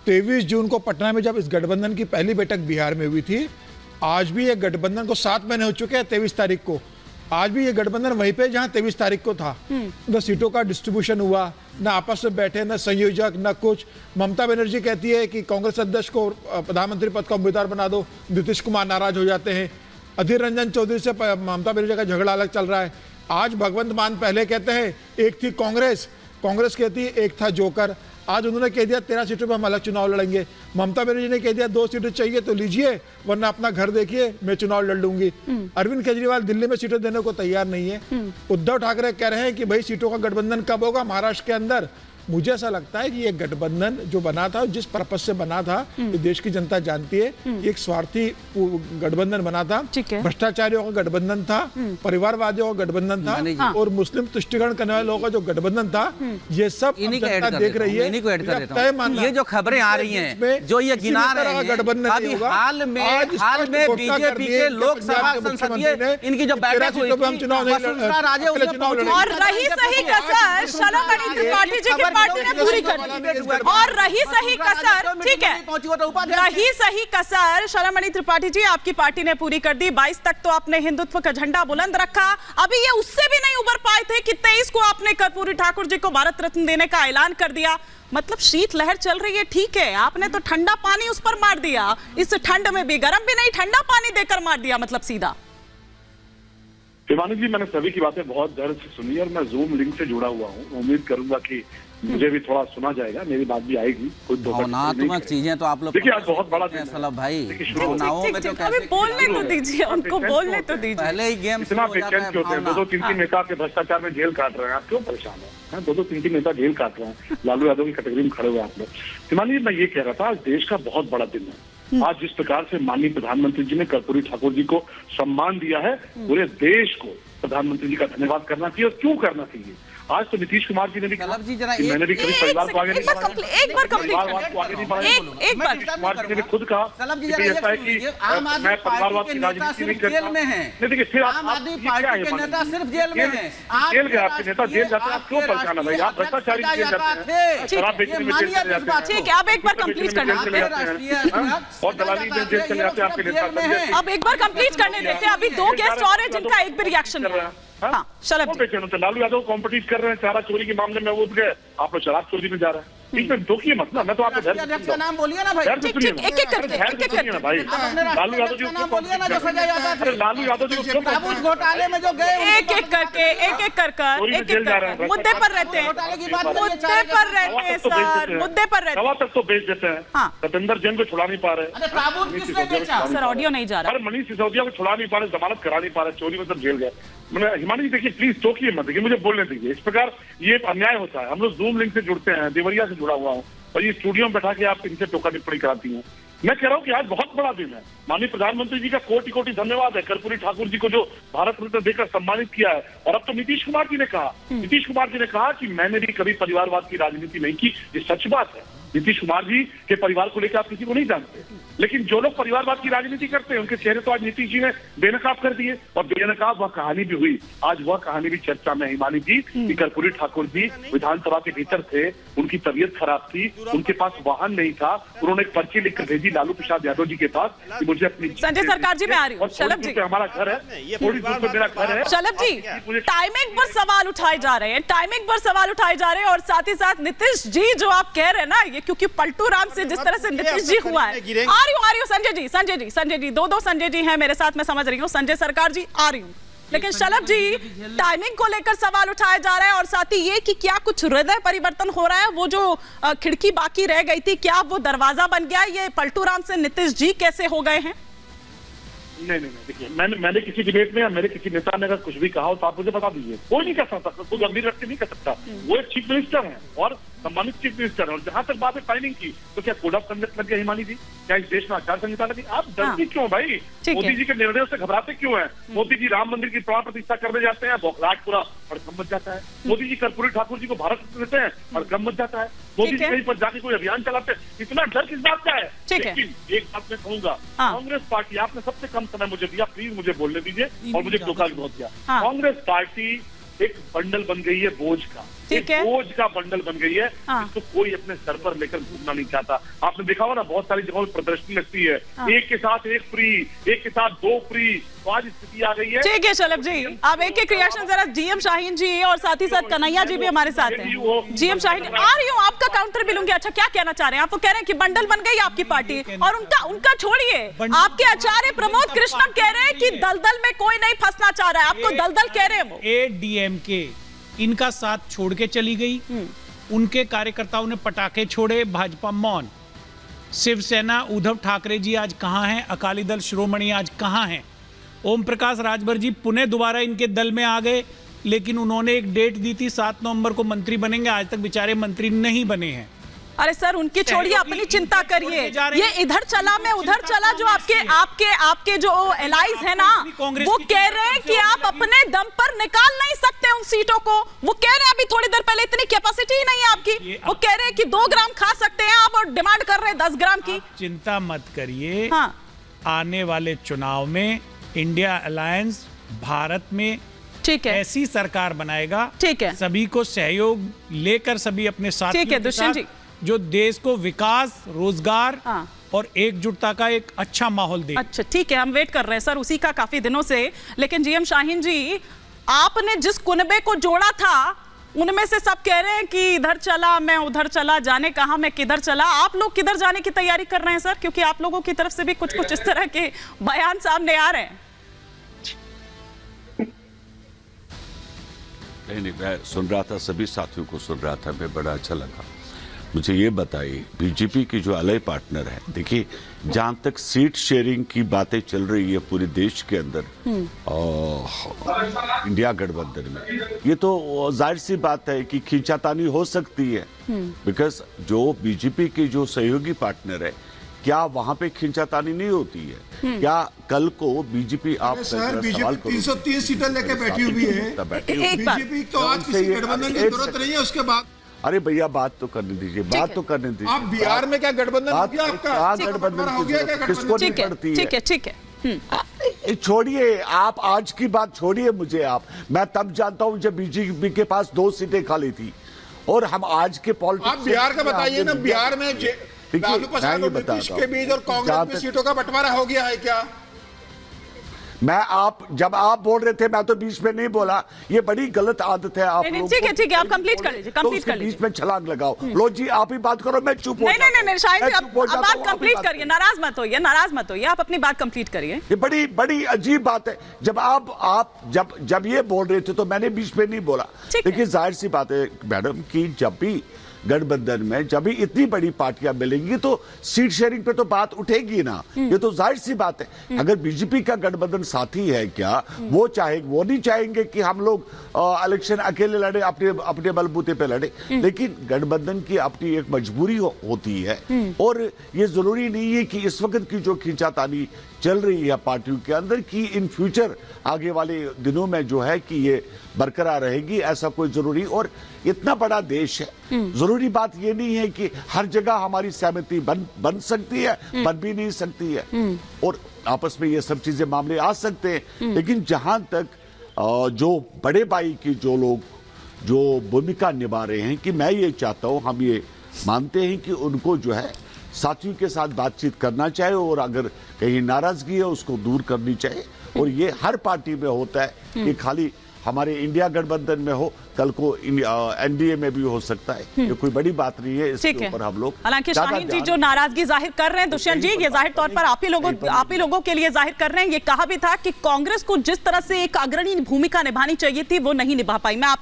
23 जून को पटना में जब इस गठबंधन की पहली बैठक बिहार में हुई थी, आज भी ये गठबंधन को 7 महीने हो चुके हैं 23 तारीख को। आज भी ये गठबंधन वहीं पे जहां 23 तारीख को था। न सीटों का डिस्ट्रीब्यूशन हुआ, न आपस में बैठे, न संयोजक, न कुछ। ममता बनर्जी कहती है कि कांग्रेस अध्यक्ष को प्रधानमंत्री पद का उम्मीदवार बना दो, नीतीश कुमार नाराज हो जाते हैं। अधीर रंजन चौधरी से ममता बनर्जी का झगड़ा अलग चल रहा है। आज भगवंत मान पहले कहते हैं एक थी कांग्रेस कहती है एक था जोकर। आज उन्होंने कह दिया 13 सीटों पर हम अलग चुनाव लड़ेंगे। ममता बनर्जी ने कह दिया 2 सीटें चाहिए तो लीजिए, वरना अपना घर देखिए, मैं चुनाव लड़ लूंगी। अरविंद केजरीवाल दिल्ली में सीटें देने को तैयार नहीं है। उद्धव ठाकरे कह रहे हैं कि भाई सीटों का गठबंधन कब होगा महाराष्ट्र के अंदर। मुझे ऐसा लगता है कि ये गठबंधन जो बना था, जिस पर्पज से बना था, ये देश की जनता जानती है। एक स्वार्थी गठबंधन बना था, भ्रष्टाचारियों का गठबंधन था, परिवारवादियों का गठबंधन था, और मुस्लिम तुष्टिकरण करने वाले लोगों का जो गठबंधन था, ये सब जनता देख रही है। ये जो खबरें आ रही हैं, जो ये गिना रहे हैं, गठबंधन हाल में बीजेपी के लोकसभा संसदीय इनकी जो बैठक हुई और रही सही कसर शलमणि त्रिपाठी जी की पार्टी ने पूरी कर दी। और रही सही कसर, ठीक है, रही सही कसर शलमणि त्रिपाठी जी आपकी पार्टी ने पूरी कर दी। 22 तक तो आपने हिंदुत्व का झंडा बुलंद रखा। अभी ये उससे भी नहीं उबर पाए थे कि 23 को आपने कर्पूरी ठाकुर जी को भारत रत्न देने का ऐलान कर दिया। मतलब शीत लहर चल रही है, ठीक है, आपने तो ठंडा पानी उस पर मार दिया। इस ठंड में भी गर्म भी नहीं, ठंडा पानी देकर मार दिया, मतलब सीधा। शिवानी जी, मैंने सभी की बातें बहुत धैर्य से सुनी और मैं जूम लिंक से जुड़ा हुआ हूँ। उम्मीद करूंगा कि मुझे भी थोड़ा सुना जाएगा, मेरी बात भी आएगी। कोई भावनात्मक चीजें तो आप लोग देखिए, आज बहुत बड़ा दिन है सलभ भाई। भावनाओं में तो कैसे बोलने तो दीजिए, उनको बोलने तो दीजिए। पहले ही गेम इतना बेचैन क्यों होते हैं? 2-3 नेता आपके भ्रष्टाचार में जेल काट रहे हैं, आप क्यों परेशान हैं? 2-3 नेता जेल काट रहे हैं, लालू यादव की कैटेगरी में खड़े हुए आप लोग। शिवानी जी, मैं ये कह रहा था, आज देश का बहुत बड़ा दिन है। आज जिस प्रकार से माननीय प्रधानमंत्री जी ने कर्पूरी ठाकुर जी को सम्मान दिया है, पूरे देश को प्रधानमंत्री जी का धन्यवाद करना चाहिए। और क्यों करना चाहिए? आज तो नीतीश कुमार जी ने भी कहा कि मैंने भी कभी परिवार को आगे नहीं बढ़ाया, एक बार कंप्लीट कुमार जी ने भी खुद कहा कि ऐसा है कि मैं परिवारवाद की राजनीति नहीं करता। नहीं, देखिए, फिर आम आदमी पार्टी के नेता सिर्फ जेल में हैं। जेल गए आपके नेता, जेल जाते हैं, आप क्यों परेशान है भाई? आप भ्रष्टाचारी जेल जाते हैं, शराब बेचने में जेल चले जाते हैं, ठीक है, अब एक बार कंप्लीट करना और दलाली में जेल चले जाते हैं आपके नेता। अब एक बार कंप्लीट करने देते हैं। अभी 2 गेस्ट और हैं जिनका एक भी रिएक्शन नहीं है। हाँ, लालू यादव कॉम्पिटिट कर रहे हैं, चारा चोरी के मामले में वो उठ गए, आप लोग शराब चोरी में जा रहे हैं। इसमें दुखी मत ना, मैं तो आपको अध्यक्ष का नाम बोलिए ना भाई। एक एक करके भाई, लालू यादव जी नाम बोलिए ना, जो सजा यादव थे, लालू यादव जी काबूल घोटाले में जो गए, एक एक कर मुद्दे पर रहते हैं, मुद्दे पर रहते हैं सर, मुद्दे पर रहते हैं। तक तो बेच देते हैं, सतेंद्र जैन को छुड़ा नहीं पा रहे, सर ऑडियो नहीं जा रहा, मनीष सिसोदिया को छुड़ा नहीं पा रहे, जमानत करा नहीं पा रहे, चोरी में सब जेल गए। हिमानी जी देखिए, प्लीज टोकिए मत, देखिए मुझे बोलने दीजिए। इस प्रकार ये अन्याय होता है। हम लोग जूम लिंक से जुड़ते हैं, देवरिया से जुड़ा हुआ हूँ, और ये स्टूडियो में बैठा के आप इनसे टोका टिप्पणी कराती हैं। मैं कह रहा हूँ कि आज बहुत बड़ा दिन है। माननीय प्रधानमंत्री जी का कोटि कोटि धन्यवाद है, कर्पूरी ठाकुर जी को जो भारत रत्न देकर सम्मानित किया है। और अब तो नीतीश कुमार जी ने कहा कि मैंने भी कभी परिवारवाद की राजनीति नहीं की। ये सच बात है। नीतीश कुमार जी के परिवार को लेकर आप किसी को नहीं जानते, लेकिन जो लोग परिवारवाद की राजनीति करते हैं उनके चेहरे तो आज नीतीश जी ने बेनकाब कर दिए। और बेनकाब वह कहानी भी हुई, आज वह कहानी भी चर्चा में है हिमानी जी, कि कर्पूरी ठाकुर जी विधानसभा के भीतर थे, उनकी तबीयत खराब थी, उनके पास वाहन नहीं था, उन्होंने एक पर्ची लिखकर भेजी लालू प्रसाद यादव जी के पास कि मुझे अपनी संजय सरकार जी में आ रही हूँ, शलभ जी हमारा घर है, थोड़ी दूर पे मेरा घर है। शलभ जी, टाइमिंग पर सवाल उठाए जा रहे हैं, टाइमिंग पर सवाल उठाए जा रहे हैं, और साथ ही साथ नीतीश जी जो आप कह रहे हैं ना, ये क्योंकि पलटू राम से जिस तरह से नीतीश जी हुआ है। आ रही हूँ संजय जी, दो संजय जी हैं मेरे साथ, मैं समझ रही हूँ। संजय सरकार जी आ रही हूँ, लेकिन शलभ जी, टाइमिंग को लेकर सवाल उठाया जा रहा है, और साथ ही ये कि क्या कुछ हृदय परिवर्तन हो रहा है? वो जो खिड़की बाकी रह गई थी, क्या वो दरवाजा बन गया? ये पलटू राम से नीतीश जी कैसे हो गए हैं? नहीं, देखिए, मैंने किसी डिबेट में या मेरे किसी नेता ने अगर कुछ भी कहा हो तो आप मुझे बता दीजिए। कोई नहीं कर सकता, कोई गंभीर व्यक्ति नहीं कर सकता। वो एक चीफ मिनिस्टर है और सम्मानित चीफ मिनिस्टर है। और जहां तक बात है टाइमिंग की, तो क्या कोड ऑफ कंडक्ट लग गया हिमानी जी? क्या इस देश में आचार संहिता लगी? आप डरती क्यों भाई? मोदी जी के निर्णयों से घबराते क्यों हैं? मोदी जी राम मंदिर की प्राण प्रतिष्ठा करने जाते हैं, बौखलाहट पूरा हड़कंप मच जाता है। मोदी जी कर्पूरी ठाकुर जी को भारत रत्न देते हैं, हड़कंप मच जाता है। मोदी जी कहीं पर जाके कोई अभियान चलाते हैं, इतना डर किस बात का है? लेकिन एक बात मैं कहूंगा, कांग्रेस पार्टी, आपने सबसे कम समय मुझे दिया, प्लीज मुझे बोलने दीजिए, और मुझे टोका भी बहुत दिया। कांग्रेस पार्टी एक बंडल बन गई है बोझ का। ठीक है। बोझ का बंडल बन गई है, हाँ। इसको कोई अपने सर पर लेकर घूमना नहीं चाहता। आपने देखा होगा ना, बहुत सारी जगहों पर प्रदर्शनी लगती है, एक के साथ एक फ्री, एक के साथ दो फ्री, तो आज स्थिति आ गई है। ठीक है शलभ जी, आप एक एक रिएक्शन जरा, जीएम शाहीन जी और साथ ही साथ कन्हैया जी भी हमारे साथ हैं। जीएम शाहीन, आ रही हूँ, आपका काउंटर भी लूंगी। अच्छा, क्या कहना चाह रहे हैं आप? वो कह रहे हैं कि बंडल बन गई आपकी पार्टी, और उनका छोड़िए, आपके आचार्य प्रमोद कृष्णम कह रहे हैं कि दलदल में कोई नहीं फंसना चाह रहा है, आपको दलदल कह रहे हैं वो। एडीएमके इनका साथ छोड़ के चली गई, उनके कार्यकर्ताओं ने पटाखे छोड़े, भाजपा मौन। शिवसेना उद्धव ठाकरे जी आज कहां हैं? अकाली दल शिरोमणि आज कहां हैं? ओम प्रकाश राजभर जी पुणे दोबारा इनके दल में आ गए, लेकिन उन्होंने एक डेट दी थी 7 नवंबर को मंत्री बनेंगे, आज तक बेचारे मंत्री नहीं बने हैं। अरे सर, उनकी छोड़िए, अपनी चिंता करिए। ये इधर चला मैं उधर चला, जो आपके जो एलाइज है ना, वो कह रहे हैं कि आप अपने दम पर निकाल नहीं सकते उन सीटों को। वो कह रहे हैं अभी थोड़ी देर पहले इतनी कैपेसिटी ही नहीं है आपकी। वो कह रहे हैं कि 2 ग्राम खा सकते हैं आप, और डिमांड कर रहे हैं 10 ग्राम की। चिंता मत करिए, हाँ। आने वाले चुनाव में इंडिया अलायंस भारत में ठीक है, ऐसी सरकार बनाएगा, ठीक है, सभी को सहयोग लेकर, सभी अपने साथियों के साथ, जो देश को विकास, रोजगार और एकजुटता का एक अच्छा माहौल दे। अच्छा, ठीक है, हम वेट कर रहे हैं सर उसी का काफी दिनों से। लेकिन जीएम शाहीन जी, आपने जिस कुनबे को जोड़ा था, उनमें से सब कह रहे हैं कि इधर चला मैं उधर चला, जाने कहां मैं किधर चला। आप लोग किधर जाने की तैयारी कर रहे हैं सर? क्योंकि आप लोगों की तरफ से भी कुछ इस तरह के बयान सामने आ रहे हैं। नहीं, मैं सुन रहा था, सभी साथियों को सुन रहा था, मैं बड़ा अच्छा लगा। मुझे ये बताइए, बीजेपी की जो अलाय पार्टनर है, देखिए जहां तक सीट शेयरिंग की बातें चल रही है पूरे देश के अंदर इंडिया गठबंधन में, ये तो जाहिर सी बात है कि खींचातानी हो सकती है, बिकॉज जो बीजेपी के जो सहयोगी पार्टनर है, क्या वहां पे खींचातानी नहीं होती है? क्या कल को बीजेपी आप सर, बीजेपी 330 सीटें लेके बैठी हुई है, बीजेपी तो आज किसी गठबंधन की जरूरत नहीं है। उसके बाद अरे भैया बात तो करने दीजिए, बात तो करने दीजिए। आप बिहार में क्या गठबंधन हो गया आपका? गठबंधन हो गया क्या? किसको नहीं पड़ती है? ठीक है, ठीक है, छोड़िए, आप आज की बात छोड़िए मुझे। मैं तब जानता हूं जब बीजेपी के पास 2 सीटें खाली थी, और हम आज के पॉलिटिक्स। आप बिहार का बताइए ना, बिहार में लालू प्रसाद और नीतीश के बीच और कांग्रेस में सीटों का बंटवारा हो गया है क्या? जब आप बोल रहे थे, मैं तो बीच में नहीं बोला। ये बड़ी गलत आदत है आप लोगों की। ठीक है, आप कंप्लीट कर लीजिए, कंप्लीट कर लीजिए। बीच में छलांग लगाओ। लो जी, आप ही बात करो, मैं चुप हो जाता हूं। नहीं, शायद आप बात कंप्लीट करिए, नाराज मत होइए, आप अपनी बात कंप्लीट करिए। ये बड़ी अजीब बात है। जब ये बोल रहे थे तो मैंने बीच में नहीं बोला। देखिए, जाहिर सी बात है मैडम कि जब भी गठबंधन में जब भी इतनी बड़ी पार्टियां मिलेंगी तो सीट शेयरिंग पे तो बात उठेगी ना, ये तो जाहिर सी बात है। अगर बीजेपी का गठबंधन साथी है, क्या वो नहीं चाहेंगे कि हम लोग इलेक्शन अकेले लड़े, अपने बलबूते पे लड़े? लेकिन गठबंधन की अपनी एक मजबूरी होती है, और ये जरूरी नहीं है कि इस वक्त की जो खींचातानी चल रही है पार्टियों के अंदर की इन फ्यूचर आगे वाले दिनों में जो है कि ये बरकरार रहेगी, ऐसा कोई जरूरी। और इतना बड़ा देश है, जरूरी बात ये नहीं है कि हर जगह हमारी सहमति बन सकती है, बन भी नहीं सकती है, और आपस में ये सब चीजें मामले आ सकते हैं। लेकिन जहां तक जो बड़े भाई की जो लोग जो भूमिका निभा रहे हैं, कि मैं ये चाहता हूं, हम ये मानते हैं कि उनको जो है साथियों के साथ बातचीत करना चाहिए, और अगर कहीं नाराजगी है उसको दूर करनी चाहिए। और ये हर पार्टी में होता है, ये खाली हमारे इंडिया गठबंधन में हो, कल को एनडीए में भी हो सकता है। ये कोई बड़ी बात नहीं है, इसके ऊपर हम लोग। हालांकि शाहीन जी जो नाराजगी जाहिर कर रहे हैं, दुष्यंत जी, ये जाहिर तौर पर आप ही लोगों के लिए जाहिर कर रहे हैं। ये कहा भी था कि कांग्रेस को जिस तरह से एक अग्रणी भूमिका निभानी चाहिए थी, वो नहीं निभा पाई। मैं आपसे